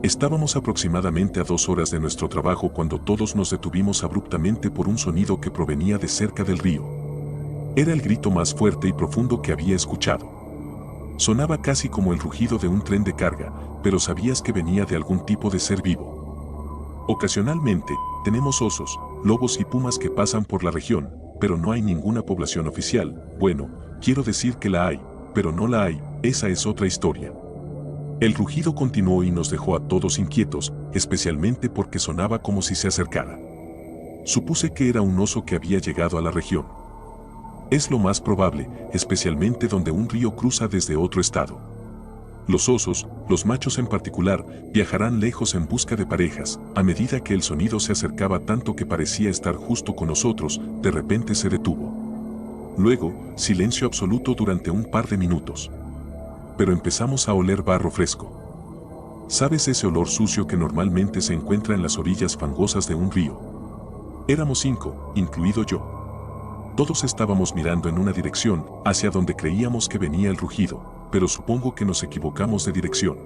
Estábamos aproximadamente a 2 horas de nuestro trabajo cuando todos nos detuvimos abruptamente por un sonido que provenía de cerca del río. Era el grito más fuerte y profundo que había escuchado. Sonaba casi como el rugido de un tren de carga, pero sabías que venía de algún tipo de ser vivo. Ocasionalmente, tenemos osos, lobos y pumas que pasan por la región, pero no hay ninguna población oficial. Bueno, quiero decir que la hay, pero no la hay, esa es otra historia. El rugido continuó y nos dejó a todos inquietos, especialmente porque sonaba como si se acercara. Supuse que era un oso que había llegado a la región. Es lo más probable, especialmente donde un río cruza desde otro estado. Los osos, los machos en particular, viajarán lejos en busca de parejas. A medida que el sonido se acercaba tanto que parecía estar justo con nosotros, de repente se detuvo. Luego, silencio absoluto durante un par de minutos. Pero empezamos a oler barro fresco. ¿Sabes ese olor sucio que normalmente se encuentra en las orillas fangosas de un río? Éramos 5, incluido yo. Todos estábamos mirando en una dirección, hacia donde creíamos que venía el rugido, pero supongo que nos equivocamos de dirección.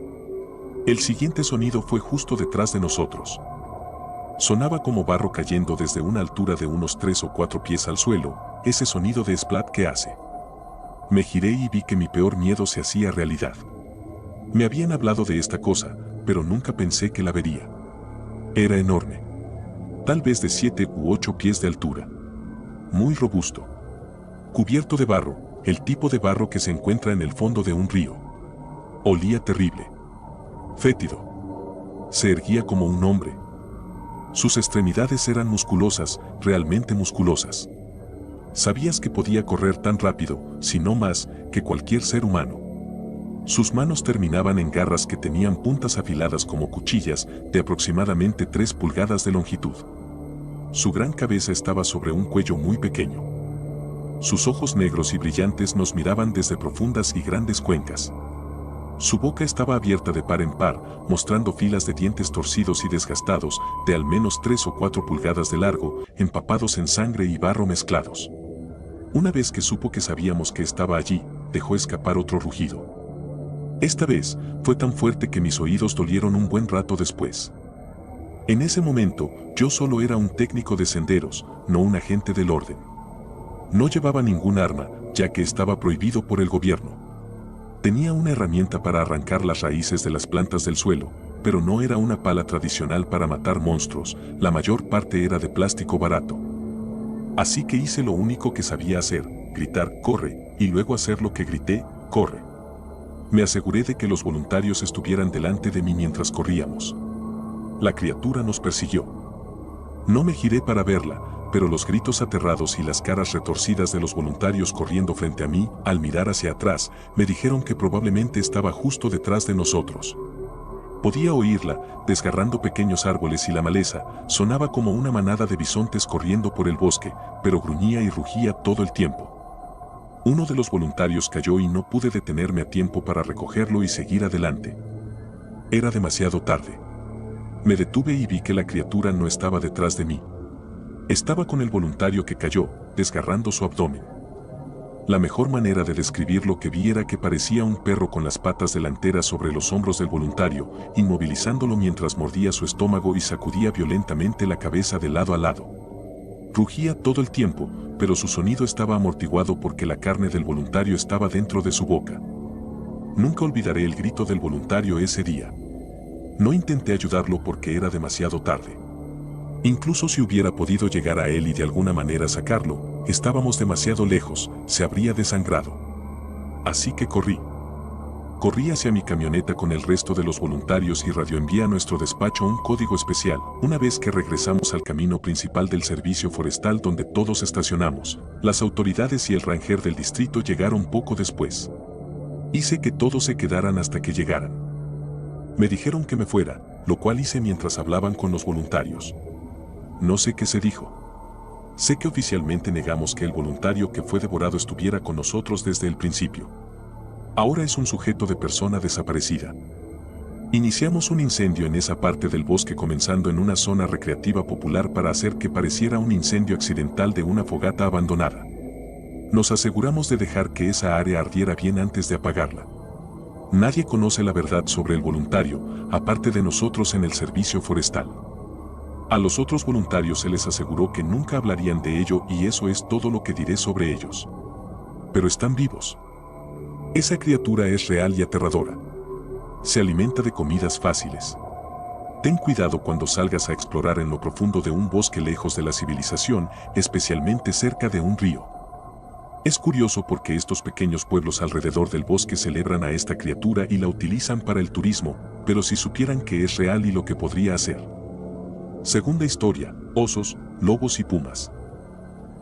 El siguiente sonido fue justo detrás de nosotros. Sonaba como barro cayendo desde una altura de unos 3 o 4 pies al suelo, ese sonido de splat que hace. Me giré y vi que mi peor miedo se hacía realidad. Me habían hablado de esta cosa, pero nunca pensé que la vería. Era enorme. Tal vez de 7 u 8 pies de altura. Muy robusto. Cubierto de barro, el tipo de barro que se encuentra en el fondo de un río. Olía terrible. Fétido. Se erguía como un hombre. Sus extremidades eran musculosas, realmente musculosas. Sabías que podía correr tan rápido, si no más, que cualquier ser humano. Sus manos terminaban en garras que tenían puntas afiladas como cuchillas, de aproximadamente 3 pulgadas de longitud. Su gran cabeza estaba sobre un cuello muy pequeño. Sus ojos negros y brillantes nos miraban desde profundas y grandes cuencas. Su boca estaba abierta de par en par, mostrando filas de dientes torcidos y desgastados, de al menos 3 o 4 pulgadas de largo, empapados en sangre y barro mezclados. Una vez que supo que sabíamos que estaba allí, dejó escapar otro rugido. Esta vez, fue tan fuerte que mis oídos dolieron un buen rato después. En ese momento, yo solo era un técnico de senderos, no un agente del orden. No llevaba ningún arma, ya que estaba prohibido por el gobierno. Tenía una herramienta para arrancar las raíces de las plantas del suelo, pero no era una pala tradicional para matar monstruos, la mayor parte era de plástico barato. Así que hice lo único que sabía hacer, gritar «corre», y luego hacer lo que grité «corre». Me aseguré de que los voluntarios estuvieran delante de mí mientras corríamos. La criatura nos persiguió. No me giré para verla, pero los gritos aterrados y las caras retorcidas de los voluntarios corriendo frente a mí, al mirar hacia atrás, me dijeron que probablemente estaba justo detrás de nosotros. Podía oírla, desgarrando pequeños árboles y la maleza, sonaba como una manada de bisontes corriendo por el bosque, pero gruñía y rugía todo el tiempo. Uno de los voluntarios cayó y no pude detenerme a tiempo para recogerlo y seguir adelante. Era demasiado tarde. Me detuve y vi que la criatura no estaba detrás de mí. Estaba con el voluntario que cayó, desgarrando su abdomen. La mejor manera de describir lo que vi era que parecía un perro con las patas delanteras sobre los hombros del voluntario, inmovilizándolo mientras mordía su estómago y sacudía violentamente la cabeza de lado a lado. Rugía todo el tiempo, pero su sonido estaba amortiguado porque la carne del voluntario estaba dentro de su boca. Nunca olvidaré el grito del voluntario ese día. No intenté ayudarlo porque era demasiado tarde. Incluso si hubiera podido llegar a él y de alguna manera sacarlo, estábamos demasiado lejos, se habría desangrado. Así que corrí. Corrí hacia mi camioneta con el resto de los voluntarios y radioenvié a nuestro despacho un código especial. Una vez que regresamos al camino principal del servicio forestal donde todos estacionamos, las autoridades y el ranger del distrito llegaron poco después. Hice que todos se quedaran hasta que llegaran. Me dijeron que me fuera, lo cual hice mientras hablaban con los voluntarios. No sé qué se dijo. Sé que oficialmente negamos que el voluntario que fue devorado estuviera con nosotros desde el principio. Ahora es un sujeto de persona desaparecida. Iniciamos un incendio en esa parte del bosque comenzando en una zona recreativa popular para hacer que pareciera un incendio accidental de una fogata abandonada. Nos aseguramos de dejar que esa área ardiera bien antes de apagarla. Nadie conoce la verdad sobre el voluntario, aparte de nosotros en el servicio forestal. A los otros voluntarios se les aseguró que nunca hablarían de ello y eso es todo lo que diré sobre ellos. Pero están vivos. Esa criatura es real y aterradora. Se alimenta de comidas fáciles. Ten cuidado cuando salgas a explorar en lo profundo de un bosque lejos de la civilización, especialmente cerca de un río. Es curioso porque estos pequeños pueblos alrededor del bosque celebran a esta criatura y la utilizan para el turismo, pero si supieran que es real y lo que podría hacer. Segunda historia, osos, lobos y pumas.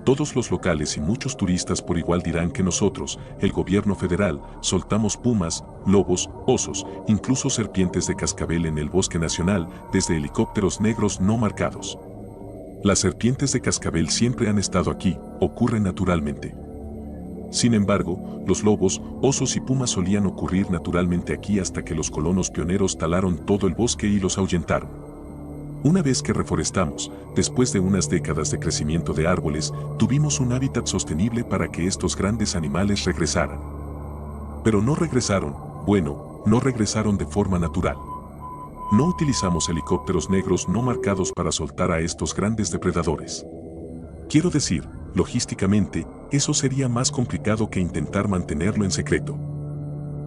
Todos los locales y muchos turistas por igual dirán que nosotros, el gobierno federal, soltamos pumas, lobos, osos, incluso serpientes de cascabel en el bosque nacional, desde helicópteros negros no marcados. Las serpientes de cascabel siempre han estado aquí, ocurren naturalmente. Sin embargo, los lobos, osos y pumas solían ocurrir naturalmente aquí hasta que los colonos pioneros talaron todo el bosque y los ahuyentaron. Una vez que reforestamos, después de unas décadas de crecimiento de árboles, tuvimos un hábitat sostenible para que estos grandes animales regresaran. Pero no regresaron, no regresaron de forma natural. No utilizamos helicópteros negros no marcados para soltar a estos grandes depredadores. Quiero decir, logísticamente, eso sería más complicado que intentar mantenerlo en secreto.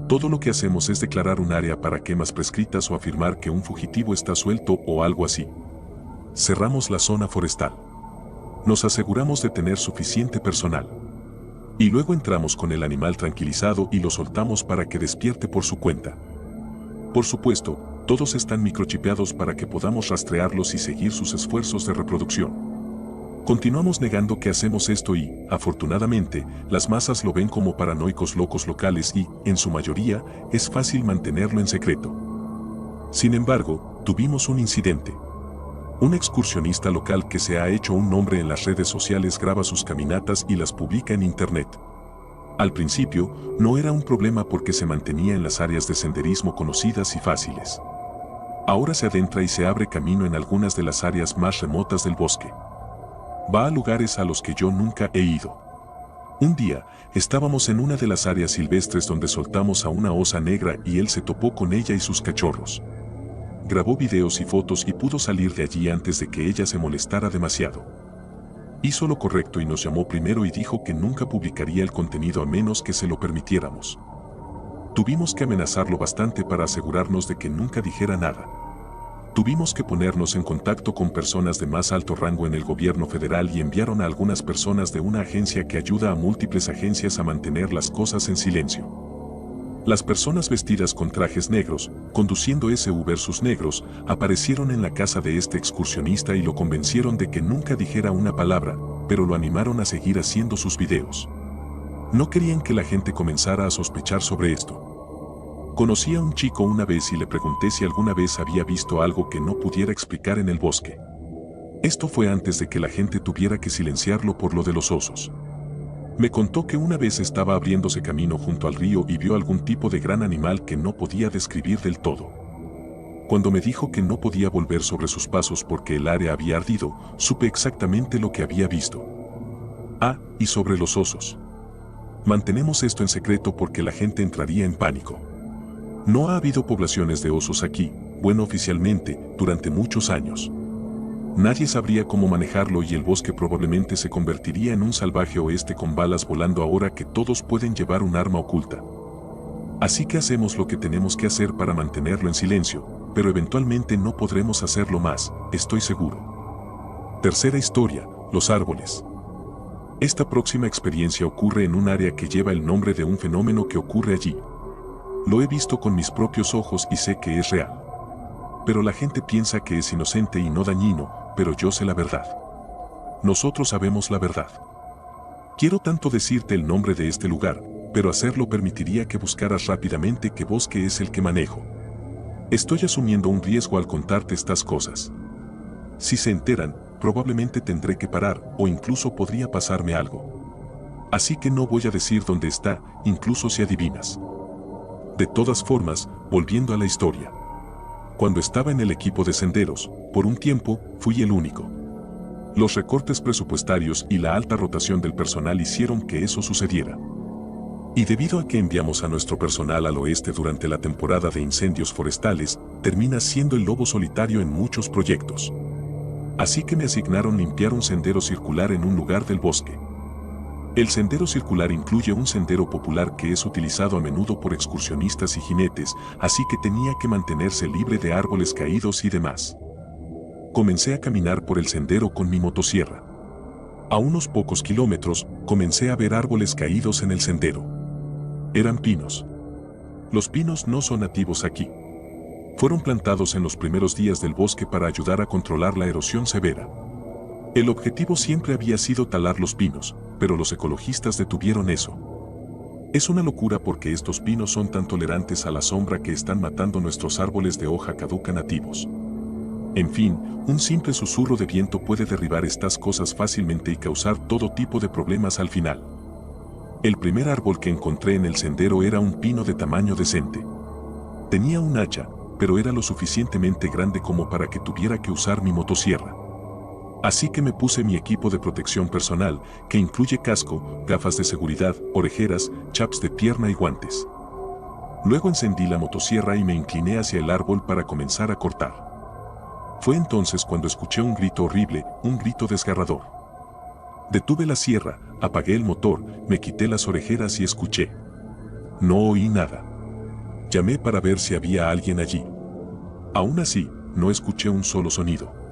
Todo lo que hacemos es declarar un área para quemas prescritas o afirmar que un fugitivo está suelto o algo así. Cerramos la zona forestal. Nos aseguramos de tener suficiente personal. Y luego entramos con el animal tranquilizado y lo soltamos para que despierte por su cuenta. Por supuesto, todos están microchipeados para que podamos rastrearlos y seguir sus esfuerzos de reproducción. Continuamos negando que hacemos esto y, afortunadamente, las masas lo ven como paranoicos locos locales y, en su mayoría, es fácil mantenerlo en secreto. Sin embargo, tuvimos un incidente. Un excursionista local que se ha hecho un nombre en las redes sociales graba sus caminatas y las publica en internet. Al principio, no era un problema porque se mantenía en las áreas de senderismo conocidas y fáciles. Ahora se adentra y se abre camino en algunas de las áreas más remotas del bosque. Va a lugares a los que yo nunca he ido. Un día, estábamos en una de las áreas silvestres donde soltamos a una osa negra y él se topó con ella y sus cachorros. Grabó videos y fotos y pudo salir de allí antes de que ella se molestara demasiado. Hizo lo correcto y nos llamó primero y dijo que nunca publicaría el contenido a menos que se lo permitiéramos. Tuvimos que amenazarlo bastante para asegurarnos de que nunca dijera nada. Tuvimos que ponernos en contacto con personas de más alto rango en el gobierno federal y enviaron a algunas personas de una agencia que ayuda a múltiples agencias a mantener las cosas en silencio. Las personas vestidas con trajes negros, conduciendo SUVs negros, aparecieron en la casa de este excursionista y lo convencieron de que nunca dijera una palabra, pero lo animaron a seguir haciendo sus videos. No querían que la gente comenzara a sospechar sobre esto. Conocí a un chico una vez y le pregunté si alguna vez había visto algo que no pudiera explicar en el bosque. Esto fue antes de que la gente tuviera que silenciarlo por lo de los osos. Me contó que una vez estaba abriéndose camino junto al río y vio algún tipo de gran animal que no podía describir del todo. Cuando me dijo que no podía volver sobre sus pasos porque el área había ardido, supe exactamente lo que había visto. Ah, y sobre los osos. Mantenemos esto en secreto porque la gente entraría en pánico. No ha habido poblaciones de osos aquí, bueno oficialmente, durante muchos años. Nadie sabría cómo manejarlo y el bosque probablemente se convertiría en un salvaje oeste con balas volando ahora que todos pueden llevar un arma oculta. Así que hacemos lo que tenemos que hacer para mantenerlo en silencio, pero eventualmente no podremos hacerlo más, estoy seguro. Tercera historia, los árboles. Esta próxima experiencia ocurre en un área que lleva el nombre de un fenómeno que ocurre allí. Lo he visto con mis propios ojos y sé que es real. Pero la gente piensa que es inocente y no dañino, pero yo sé la verdad. Nosotros sabemos la verdad. Quiero tanto decirte el nombre de este lugar, pero hacerlo permitiría que buscaras rápidamente qué bosque es el que manejo. Estoy asumiendo un riesgo al contarte estas cosas. Si se enteran, probablemente tendré que parar o incluso podría pasarme algo. Así que no voy a decir dónde está, incluso si adivinas. De todas formas, volviendo a la historia. Cuando estaba en el equipo de senderos, por un tiempo, fui el único. Los recortes presupuestarios y la alta rotación del personal hicieron que eso sucediera. Y debido a que enviamos a nuestro personal al oeste durante la temporada de incendios forestales, termina siendo el lobo solitario en muchos proyectos. Así que me asignaron limpiar un sendero circular en un lugar del bosque. El sendero circular incluye un sendero popular que es utilizado a menudo por excursionistas y jinetes, así que tenía que mantenerse libre de árboles caídos y demás. Comencé a caminar por el sendero con mi motosierra. A unos pocos kilómetros, comencé a ver árboles caídos en el sendero. Eran pinos. Los pinos no son nativos aquí. Fueron plantados en los primeros días del bosque para ayudar a controlar la erosión severa. El objetivo siempre había sido talar los pinos, pero los ecologistas detuvieron eso. Es una locura porque estos pinos son tan tolerantes a la sombra que están matando nuestros árboles de hoja caduca nativos. En fin, un simple susurro de viento puede derribar estas cosas fácilmente y causar todo tipo de problemas al final. El primer árbol que encontré en el sendero era un pino de tamaño decente. Tenía un hacha, pero era lo suficientemente grande como para que tuviera que usar mi motosierra. Así que me puse mi equipo de protección personal, que incluye casco, gafas de seguridad, orejeras, chaps de pierna y guantes. Luego encendí la motosierra y me incliné hacia el árbol para comenzar a cortar. Fue entonces cuando escuché un grito horrible, un grito desgarrador. Detuve la sierra, apagué el motor, me quité las orejeras y escuché. No oí nada. Llamé para ver si había alguien allí. Aún así, no escuché un solo sonido.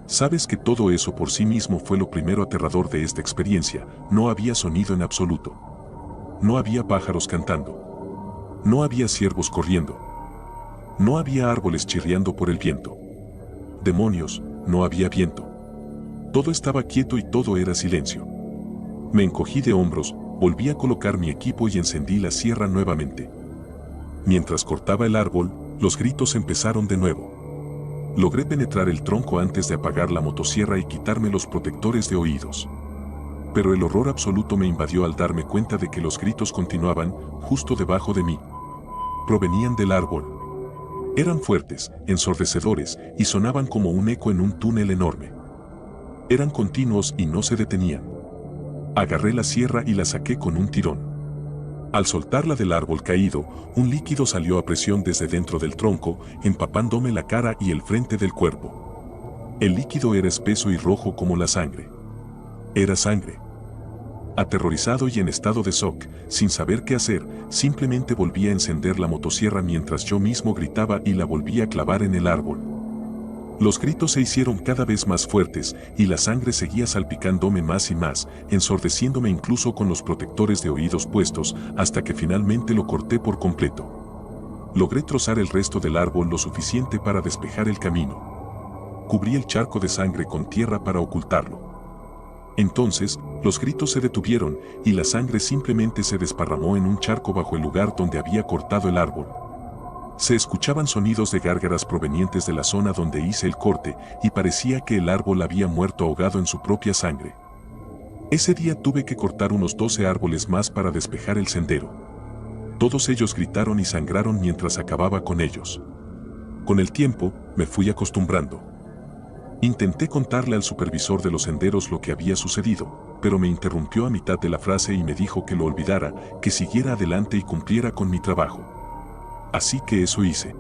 Sabes que todo eso por sí mismo fue lo primero aterrador de esta experiencia, no había sonido en absoluto. No había pájaros cantando. No había ciervos corriendo. No había árboles chirriando por el viento. Demonios, no había viento. Todo estaba quieto y todo era silencio. Me encogí de hombros, volví a colocar mi equipo y encendí la sierra nuevamente. Mientras cortaba el árbol, los gritos empezaron de nuevo. Logré penetrar el tronco antes de apagar la motosierra y quitarme los protectores de oídos. Pero el horror absoluto me invadió al darme cuenta de que los gritos continuaban justo debajo de mí. Provenían del árbol. Eran fuertes, ensordecedores, y sonaban como un eco en un túnel enorme. Eran continuos y no se detenían. Agarré la sierra y la saqué con un tirón. Al soltarla del árbol caído, un líquido salió a presión desde dentro del tronco, empapándome la cara y el frente del cuerpo. El líquido era espeso y rojo como la sangre. Era sangre. Aterrorizado y en estado de shock, sin saber qué hacer, simplemente volví a encender la motosierra mientras yo mismo gritaba y la volví a clavar en el árbol. Los gritos se hicieron cada vez más fuertes y la sangre seguía salpicándome más y más, ensordeciéndome incluso con los protectores de oídos puestos, hasta que finalmente lo corté por completo. Logré trozar el resto del árbol lo suficiente para despejar el camino. Cubrí el charco de sangre con tierra para ocultarlo. Entonces, los gritos se detuvieron y la sangre simplemente se desparramó en un charco bajo el lugar donde había cortado el árbol. Se escuchaban sonidos de gárgaras provenientes de la zona donde hice el corte y parecía que el árbol había muerto ahogado en su propia sangre. Ese día tuve que cortar unos 12 árboles más para despejar el sendero. Todos ellos gritaron y sangraron mientras acababa con ellos. Con el tiempo, me fui acostumbrando. Intenté contarle al supervisor de los senderos lo que había sucedido, pero me interrumpió a mitad de la frase y me dijo que lo olvidara, que siguiera adelante y cumpliera con mi trabajo. Así que eso hice.